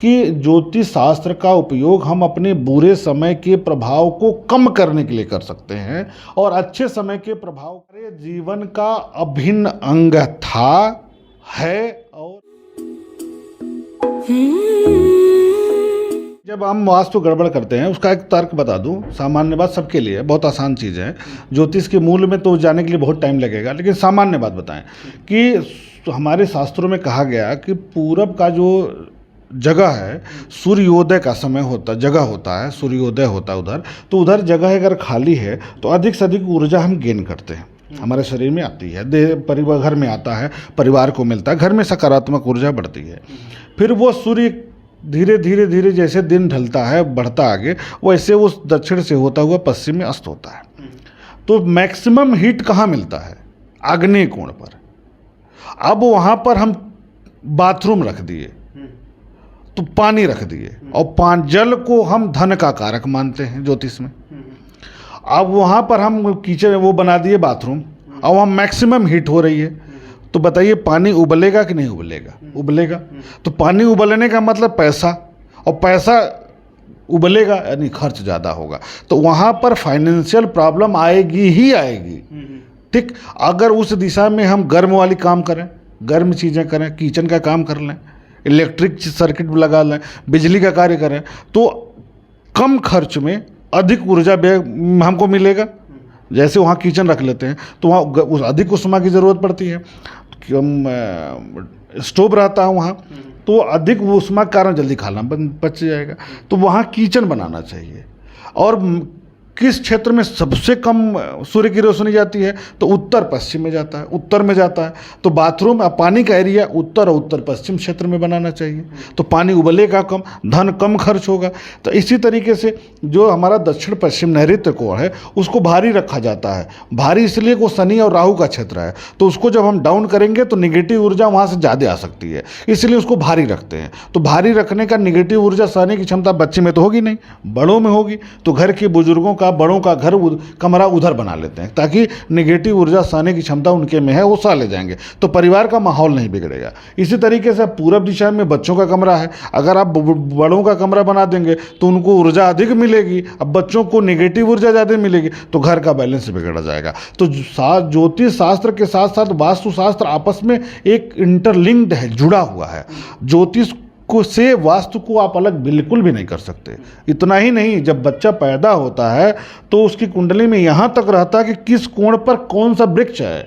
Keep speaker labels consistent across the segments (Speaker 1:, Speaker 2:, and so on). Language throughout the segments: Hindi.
Speaker 1: कि ज्योतिष शास्त्र का उपयोग हम अपने बुरे समय के प्रभाव को कम करने के लिए कर सकते हैं और अच्छे समय के प्रभाव हमारे जीवन का अभिन्न अंग था, है। और जब हम वास्तु गड़बड़ करते हैं, उसका एक तर्क बता दूं, सामान्य बात सबके लिए बहुत आसान चीज़ है। ज्योतिष के मूल में तो जाने के लिए बहुत टाइम लगेगा, लेकिन सामान्य बात बताएं कि हमारे शास्त्रों में कहा गया कि पूरब का जो जगह है, सूर्योदय का समय होता, जगह होता है, सूर्योदय होता है उधर, तो उधर जगह अगर खाली है तो अधिक से अधिक ऊर्जा हम गेन करते हैं, हमारे शरीर में आती है, देह परिवार घर में आता है, परिवार को मिलता है, घर में सकारात्मक ऊर्जा बढ़ती है। फिर वो सूर्य धीरे धीरे धीरे जैसे दिन ढलता है, बढ़ता आगे, वैसे वो दक्षिण से होता हुआ पश्चिम में अस्त होता है। तो मैक्सिमम हीट कहाँ मिलता है? आग्नेय कोण पर। अब वहाँ पर हम बाथरूम रख दिए, तो पानी रख दिए, और जल को हम धन का कारक मानते हैं ज्योतिष में। अब वहाँ पर हम किचन वो बना दिए बाथरूम, और वहाँ मैक्सिमम हीट हो रही है, तो बताइए पानी उबलेगा कि नहीं उबलेगा? उबलेगा। तो पानी उबलने का मतलब पैसा, और पैसा उबलेगा यानी खर्च ज़्यादा होगा, तो वहाँ पर फाइनेंशियल प्रॉब्लम आएगी ही आएगी। ठीक, अगर उस दिशा में हम गर्म वाली काम करें, गर्म चीज़ें करें, किचन का काम कर लें, इलेक्ट्रिक सर्किट लगा लें, बिजली का कार्य करें, तो कम खर्च में अधिक ऊर्जा हमको मिलेगा। जैसे वहाँ किचन रख लेते हैं तो वहाँ अधिक उष्मा की ज़रूरत पड़ती है, स्टोव रहता है वहाँ, तो अधिक उष्मा के कारण जल्दी खाना बच जाएगा। तो वहाँ किचन बनाना चाहिए। और किस क्षेत्र में सबसे कम सूर्य की रोशनी जाती है? तो उत्तर पश्चिम में जाता है, उत्तर में जाता है। तो बाथरूम पानी का एरिया उत्तर और उत्तर पश्चिम क्षेत्र में बनाना चाहिए, तो पानी उबलेगा कम, धन कम खर्च होगा। तो इसी तरीके से जो हमारा दक्षिण पश्चिम नैऋत्य कोण है, उसको भारी रखा जाता है। भारी इसलिए वो शनि और राहु का क्षेत्र है, तो उसको जब हम डाउन करेंगे तो निगेटिव ऊर्जा वहाँ से ज़्यादा आ सकती है, इसलिए उसको भारी रखते हैं। तो भारी रखने का निगेटिव ऊर्जा सहने की क्षमता बच्चे में तो होगी नहीं, बड़ों में होगी। तो घर के बुजुर्गों का, बड़ों का घर कमरा उधर बना लेते हैं, ताकि निगेटिव ऊर्जा सहने की क्षमता उनके में है, वो सह ले जाएंगे, तो परिवार का माहौल नहीं बिगड़ेगा। इसी तरीके से पूरब दिशा में बच्चों का कमरा है, अगर आप बड़ों का कमरा बना देंगे तो उनको ऊर्जा अधिक मिलेगी, अब बच्चों को निगेटिव ऊर्जा ज़्यादा मिलेगी, तो घर का बैलेंस बिगड़ जाएगा। तो ज्योतिष शास्त्र के साथ साथ वास्तुशास्त्र आपस में एक इंटरलिंक्ड है, जुड़ा हुआ है। ज्योतिष से वास्तु को आप अलग बिल्कुल भी नहीं कर सकते। इतना ही नहीं, जब बच्चा पैदा होता है तो उसकी कुंडली में यहाँ तक रहता है कि किस कोण पर कौन सा वृक्ष है,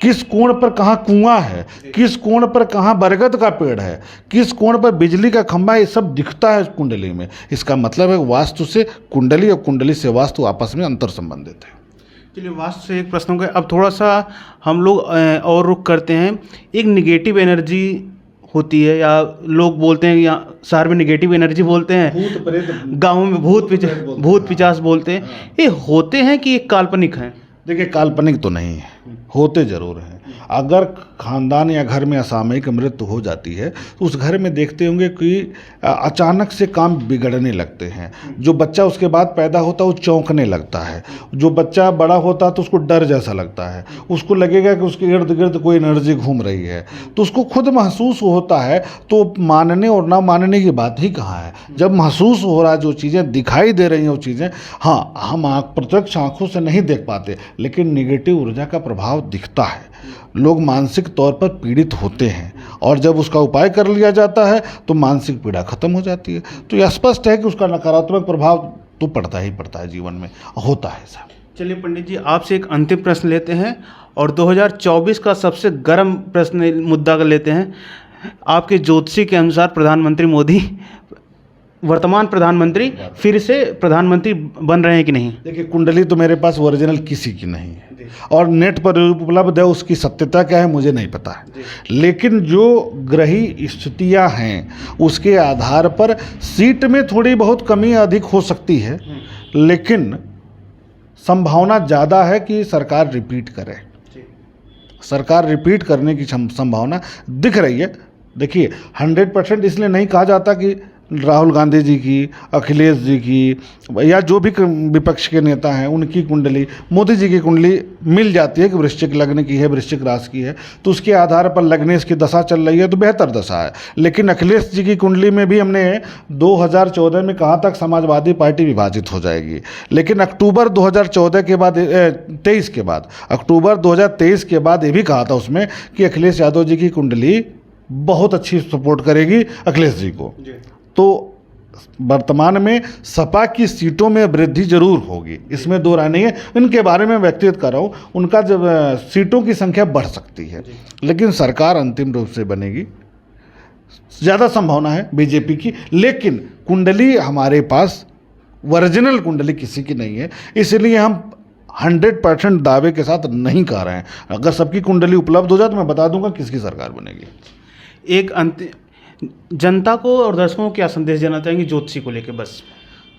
Speaker 1: किस कोण पर कहाँ कुआं है, किस कोण पर कहाँ बरगद का पेड़ है, किस कोण पर बिजली का खंभा है, ये सब दिखता है कुंडली में। इसका मतलब है वास्तु से कुंडली और कुंडली से वास्तु आपस में अंतर संबंधित है।
Speaker 2: चलिए, वास्तु से एक प्रश्न हो गया, अब थोड़ा सा हम लोग और रुख करते हैं। एक निगेटिव एनर्जी होती है, या लोग बोलते हैं, या शहर में निगेटिव एनर्जी बोलते हैं, गाँव में भूत पिचास बोलते हैं। ये होते हैं कि ये काल्पनिक हैं?
Speaker 1: देखिए, काल्पनिक तो नहीं है, होते जरूर हैं। अगर खानदान या घर में असामयिक मृत्यु हो जाती है तो उस घर में देखते होंगे कि अचानक से काम बिगड़ने लगते हैं। जो बच्चा उसके बाद पैदा होता है वो चौंकने लगता है, जो बच्चा बड़ा होता है तो उसको डर जैसा लगता है, उसको लगेगा कि उसके इर्द गिर्द कोई एनर्जी घूम रही है, तो उसको खुद महसूस होता है। तो मानने और ना मानने की बात ही कहाँ है, जब महसूस हो रहा है, जो चीज़ें दिखाई दे रही हैं वो चीज़ें, हाँ हम प्रत्यक्ष आँखों से नहीं देख पाते, लेकिन निगेटिव ऊर्जा का प्रभाव दिखता है। लोग मानसिक तौर पर पीड़ित होते हैं, और जब उसका उपाय कर लिया जाता है तो मानसिक पीड़ा खत्म हो जाती है। तो यह स्पष्ट है कि उसका नकारात्मक प्रभाव तो पड़ता ही पड़ता है, जीवन में होता है साहब।
Speaker 2: चलिए पंडित जी, आपसे एक अंतिम प्रश्न लेते हैं, और 2024 का सबसे गर्म प्रश्न मुद्दा कर लेते हैं। आपके ज्योतिषी के अनुसार प्रधानमंत्री मोदी, वर्तमान प्रधानमंत्री, फिर से प्रधानमंत्री बन रहे हैं कि नहीं?
Speaker 1: देखिए, कुंडली तो मेरे पास ओरिजिनल किसी की नहीं है, और नेट पर उपलब्ध है, उसकी सत्यता क्या है मुझे नहीं पता है। लेकिन जो ग्रही स्थितियां हैं उसके आधार पर सीट में थोड़ी बहुत कमी अधिक हो सकती है, लेकिन संभावना ज़्यादा है कि सरकार रिपीट करे। सरकार रिपीट करने की संभावना दिख रही है। देखिए, 100% इसलिए नहीं कहा जाता कि राहुल गांधी जी की, अखिलेश जी की, या जो भी विपक्ष के नेता हैं उनकी कुंडली, मोदी जी की कुंडली मिल जाती है कि वृश्चिक लग्न की है, वृश्चिक राशि की है, तो उसके आधार पर लग्नेश की दशा चल रही है तो बेहतर दशा है। लेकिन अखिलेश जी की कुंडली में भी हमने 2014 में कहा तक समाजवादी पार्टी विभाजित हो जाएगी, लेकिन अक्टूबर 2014 के बाद 23 के बाद, अक्टूबर 2023 के बाद ये भी कहा था उसमें कि अखिलेश यादव जी की कुंडली बहुत अच्छी सपोर्ट करेगी अखिलेश जी को। तो वर्तमान में सपा की सीटों में वृद्धि जरूर होगी, इसमें दो राय नहीं है। इनके बारे में व्यक्तिगत कर रहा हूँ, उनका जब सीटों की संख्या बढ़ सकती है, लेकिन सरकार अंतिम रूप से बनेगी, ज़्यादा संभावना है बीजेपी की। लेकिन कुंडली हमारे पास ओरिजिनल कुंडली किसी की नहीं है, इसलिए हम 100% दावे के साथ नहीं कह रहे हैं। अगर सबकी कुंडली उपलब्ध हो जाए तो मैं बता दूंगा किसकी सरकार बनेगी।
Speaker 2: एक जनता को और दर्शकों को क्या संदेश देना चाहेंगे ज्योतिषी को लेकर? बस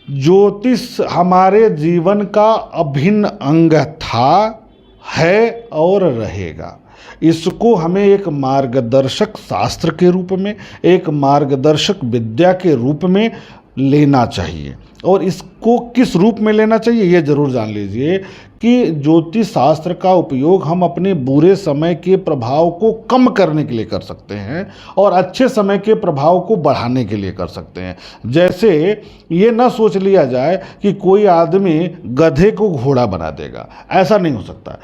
Speaker 1: ज्योतिष हमारे जीवन का अभिन्न अंग था, है और रहेगा। इसको हमें एक मार्गदर्शक शास्त्र के रूप में, एक मार्गदर्शक विद्या के रूप में लेना चाहिए। और इसको किस रूप में लेना चाहिए ये जरूर जान लीजिए कि ज्योतिष शास्त्र का उपयोग हम अपने बुरे समय के प्रभाव को कम करने के लिए कर सकते हैं और अच्छे समय के प्रभाव को बढ़ाने के लिए कर सकते हैं। जैसे ये ना सोच लिया जाए कि कोई आदमी गधे को घोड़ा बना देगा, ऐसा नहीं हो सकता।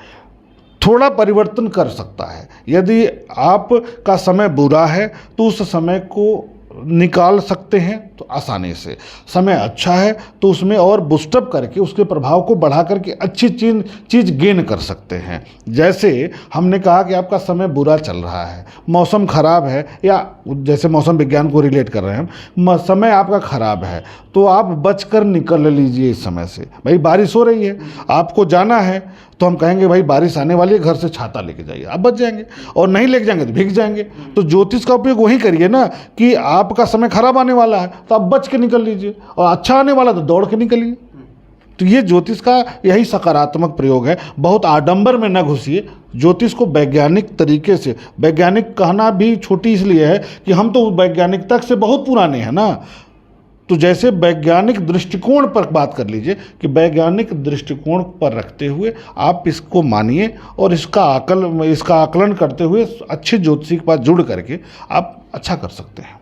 Speaker 1: थोड़ा परिवर्तन कर सकता है। यदि आपका समय बुरा है तो उस समय को निकाल सकते हैं तो आसानी से, समय अच्छा है तो उसमें और बूस्टअप करके उसके प्रभाव को बढ़ा करके अच्छी चीज़ गेन कर सकते हैं। जैसे हमने कहा कि आपका समय बुरा चल रहा है, मौसम खराब है, या जैसे मौसम विज्ञान को रिलेट कर रहे हैं हम, समय आपका खराब है तो आप बचकर निकल लीजिए इस समय से। भाई बारिश हो रही है, आपको जाना है तो हम कहेंगे भाई बारिश आने वाली है, घर से छाता लेके जाइए, आप बच जाएंगे, और नहीं लेके जाएंगे तो भीग जाएंगे। तो ज्योतिष का उपयोग वही करिए ना कि आपका समय खराब आने वाला है तो आप बच के निकल लीजिए, और अच्छा आने वाला तो दौड़ के निकलिए। तो ये ज्योतिष का यही सकारात्मक प्रयोग है। बहुत आडंबर में न घुसिए, ज्योतिष को वैज्ञानिक तरीके से, वैज्ञानिक कहना भी छोटी इसलिए है कि हम तो वैज्ञानिकता से बहुत पुराने हैं ना, तो जैसे वैज्ञानिक दृष्टिकोण पर बात कर लीजिए कि वैज्ञानिक दृष्टिकोण पर रखते हुए आप इसको मानिए और इसका आकलन करते हुए अच्छे ज्योतिषी के पास जुड़ करके आप अच्छा कर सकते हैं।